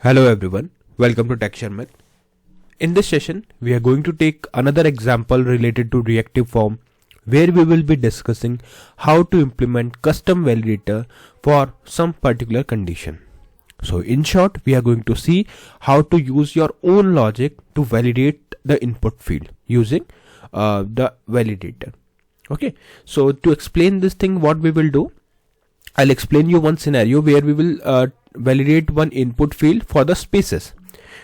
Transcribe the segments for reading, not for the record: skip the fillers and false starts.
Hello everyone, welcome to Sharmit. In this session, we are going to take another example related to reactive form where we will be discussing how to implement custom validator for some particular condition. So in short, we are going to see how to use your own logic to validate the input field using the validator. Okay, so to explain this thing, what we will do, I'll explain you one scenario where we will validate one input field for the spaces,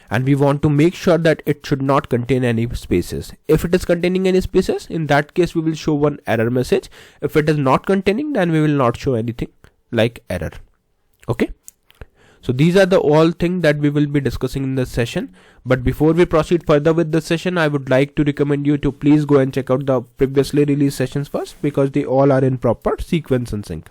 and we want to make sure that it should not contain any spaces. If it is containing any spaces, in that case we will show one error message. If it is not containing, then we will not show anything like error. Okay, so these are the all things that we will be discussing in this session. But before we proceed further with this session, I would like to recommend you to please go and check out the previously released sessions first, because they all are in proper sequence and sync.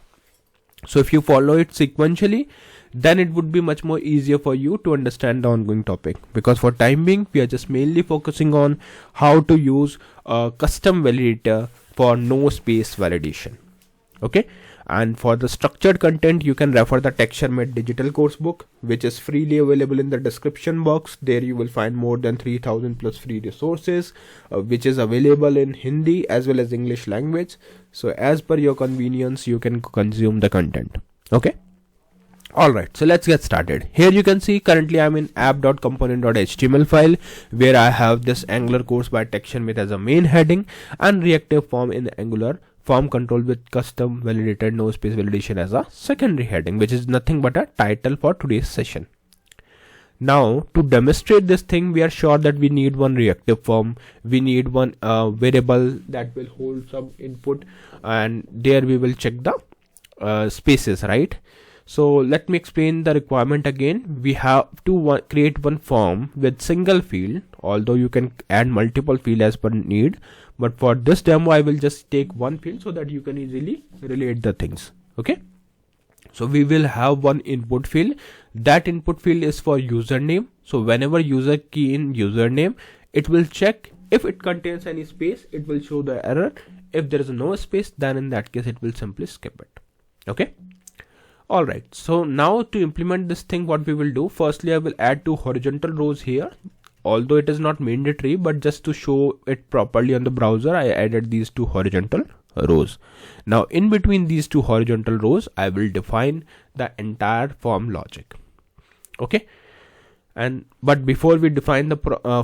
So if you follow it sequentially, then it would be much more easier for you to understand the ongoing topic, because for time being we are just mainly focusing on how to use a custom validator for no space validation. Okay, and for the structured content you can refer the Sharmit digital course book, which is freely available in the description box. There you will find more than 3000 plus free resources, which is available in Hindi as well as English language. So as per your convenience you can consume the content. Okay, alright, so let's get started. Here you can see currently I'm in app.component.html file where I have this Angular course by Sharmit as a main heading and reactive form in Angular form control with custom validator no space validation as a secondary heading, which is nothing but a title for today's session. Now to demonstrate this thing, we are sure that we need one reactive form, we need one variable that will hold some input, and there we will check the spaces, right? So let me explain the requirement again. We have to create one form with single field, although you can add multiple field as per need, but for this demo I will just take one field so that you can easily relate the things. Okay, so we will have one input field. That input field is for username. So whenever user key in username, it will check if it contains any space, it will show the error. If there is no space, then in that case it will simply skip it. Okay, alright, so now to implement this thing, what we will do, firstly I will add two horizontal rows here, although it is not mandatory, but just to show it properly on the browser I added these two horizontal rows. Now in between these two horizontal rows I will define the entire form logic. Okay, and but before we define the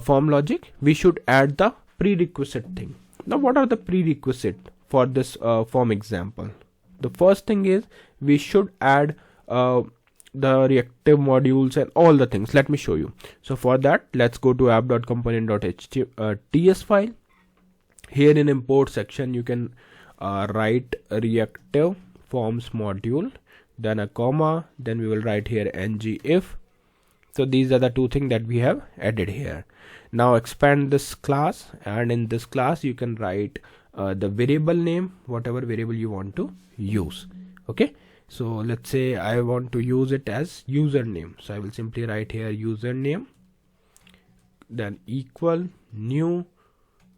form logic, we should add the prerequisite thing. Now what are the prerequisite for this form example? The first thing is we should add the reactive modules and all the things. Let me show you. So for that, let's go to app.component.ts file. Here in import section you can write reactive forms module, then a comma, then we will write here ng if. So these are the two things that we have added here. Now expand this class, and in this class you can write the variable name, whatever variable you want to use. Okay, so let's say I want to use it as username, so I will simply write here username, then equal new.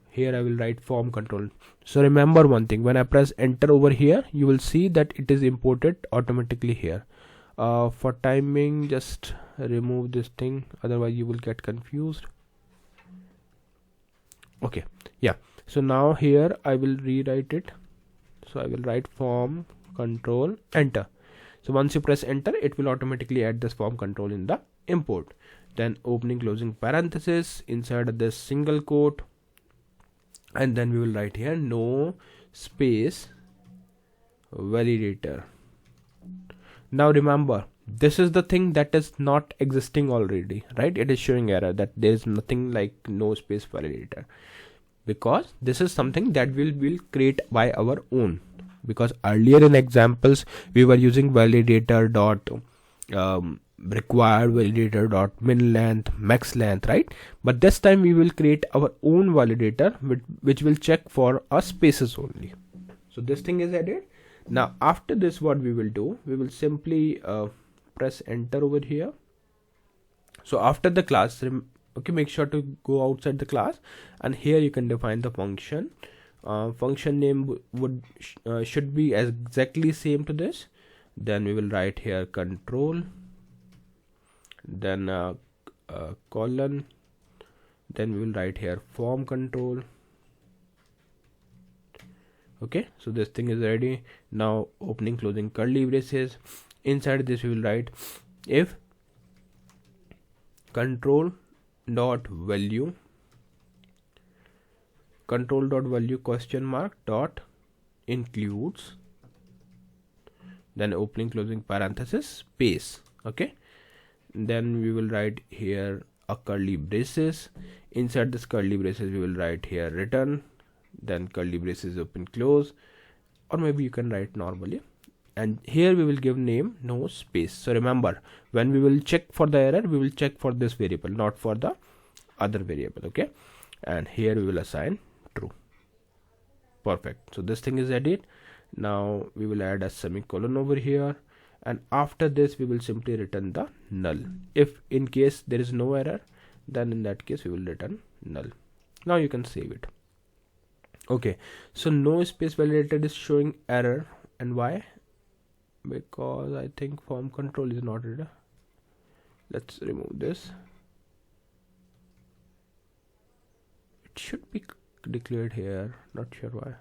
Here I will write form control. So remember one thing, when I press enter over here, you will see that it is imported automatically here. For timing, just remove this thing, otherwise you will get confused. Okay, yeah, so now here I will rewrite it. So I will write form control, enter. So once you press enter, it will automatically add this form control in the import. Then opening closing parenthesis, inside this single quote, and then we will write here no space validator. Now remember, this is the thing that is not existing already, right? It is showing error that there is nothing like no space validator, because this is something that we'll create by our own. Because earlier in examples we were using validator dot required, validator dot min length, max length, right? But this time we will create our own validator which will check for our spaces only. So this thing is added. Now after this, what we will do, we will simply press enter over here. So after the class, okay, make sure to go outside the class, and here you can define the function. Function name should be exactly same to this. Then we will write here control, then colon, then we will write here form control. Okay, so this thing is ready. Now opening closing curly braces. Inside this we will write if control dot value question mark dot includes, then opening closing parenthesis space. Okay, then we will write here a curly braces. Inside this curly braces we will write here return, then curly braces open close, or maybe you can write normally, and here we will give name no space. So remember, when we will check for the error, we will check for this variable, not for the other variable. Okay, and here we will assign true. Perfect. So this thing is added. Now we will add a semicolon over here, and after this we will simply return the null. If in case there is no error, then in that case we will return null. Now you can save it. Okay, so no space validator is showing error, and why? Because I think form control is not ready. Let's remove this. It should be declared here, not sure why.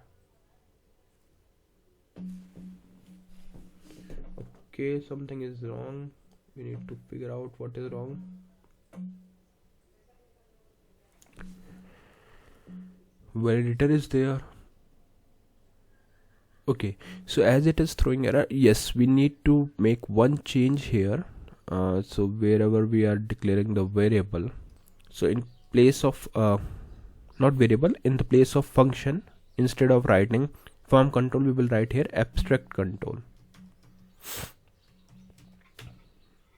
Okay, something is wrong. We need to figure out what is wrong. Validator is there. Okay, so as it is throwing error, yes, we need to make one change here. So wherever we are declaring the variable, so in place of not variable, in the place of function, instead of writing form control, we will write here abstract control.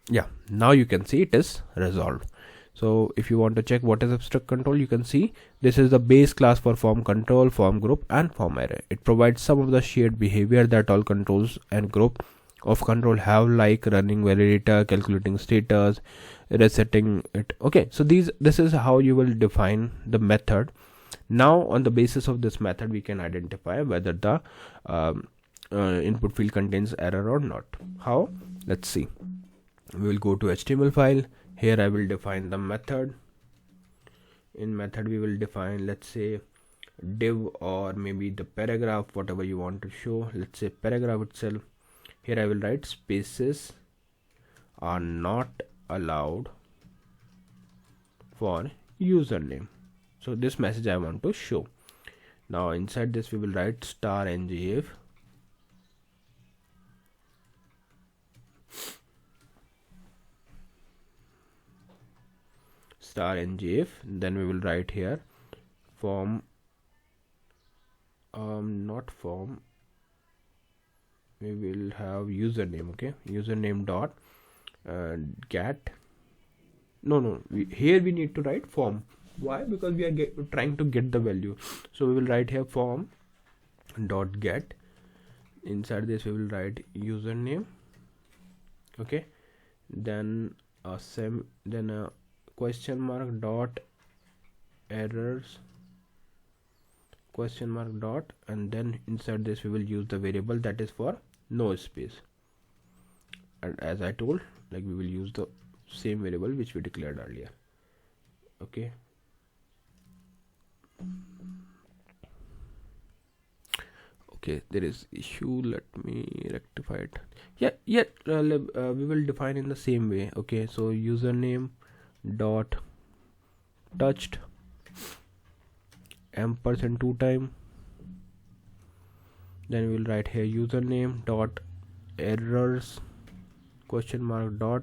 Yeah, now you can see it is resolved. So if you want to check what is abstract control, you can see this is the base class for form control, form group and form array. It provides some of the shared behavior that all controls and group of control have, like running validator, calculating status, resetting it. Okay, so this is how you will define the method. Now on the basis of this method, we can identify whether the input field contains error or not. How? Let's see. We will go to HTML file. Here I will define the method. In method we will define, let's say, div or maybe the paragraph, whatever you want to show. Let's say paragraph itself. Here I will write spaces are not allowed for username. So this message I want to show. Now inside this we will write star ngif star ngif, then we will write here form not form, we will have username. Okay, username dot get, here we need to write form. Why? Because we are trying to get the value, so we will write here form dot get. Inside this we will write username. Okay, then a question mark dot errors question mark dot, and then inside this we will use the variable that is for no space, and as I told, like, we will use the same variable which we declared earlier. Okay, there is issue, let me rectify it. We will define in the same way. Okay, so username dot touched ampersand 2 times, then we will write here username dot errors question mark dot,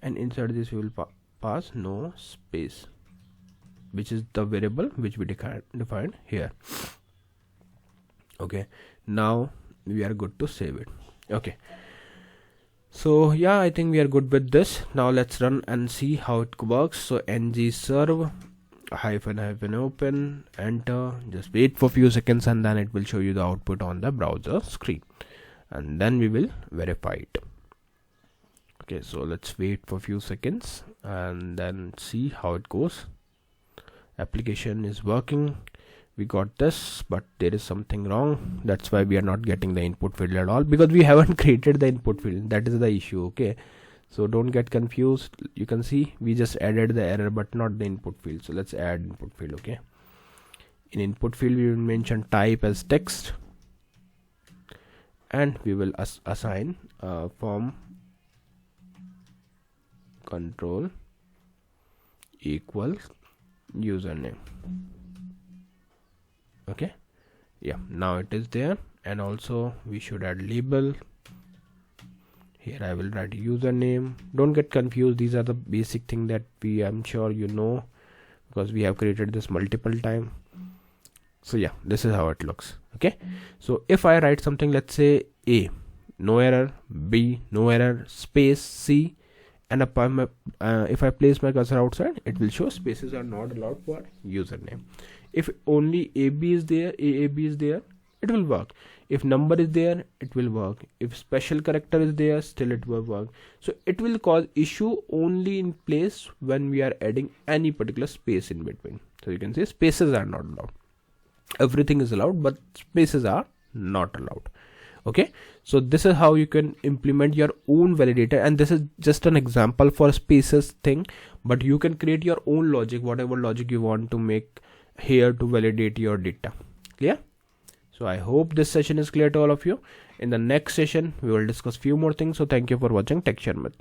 and inside this we will pass no space, which is the variable which we defined here. Okay, now we are good to save it. Okay, so yeah, I think we are good with this. Now let's run and see how it works. So ng serve -- open, enter, just wait for few seconds, and then it will show you the output on the browser screen, and then we will verify it. Okay, so let's wait for few seconds and then see how it goes. Application is working, we got this, but there is something wrong. That's why we are not getting the input field at all, because we haven't created the input field. That is the issue. Okay, So don't get confused. You can see we just added the error but not the input field. So let's add input field. Okay, in input field we will mention type as text, and we will assign form control equals username. Okay, yeah, now it is there. And also we should add label. Here I will write username. Don't get confused, these are the basic thing that I'm sure you know, because we have created this multiple time. So yeah, this is how it looks. Okay, so if I write something, let's say A, no error, B, no error, space, C, and if I place my cursor outside, it will show spaces are not allowed for username. If only AB is there, AAB is there, it will work. If number is there, it will work. If special character is there, still it will work. So it will cause issue only in place when we are adding any particular space in between. So you can see spaces are not allowed. Everything is allowed, but spaces are not allowed. Okay, so this is how you can implement your own validator, and this is just an example for spaces thing, but you can create your own logic, whatever logic you want to make here to validate your data. Clear? So I hope this session is clear to all of you. In the next session we will discuss few more things. So thank you for watching Tech Sharmit.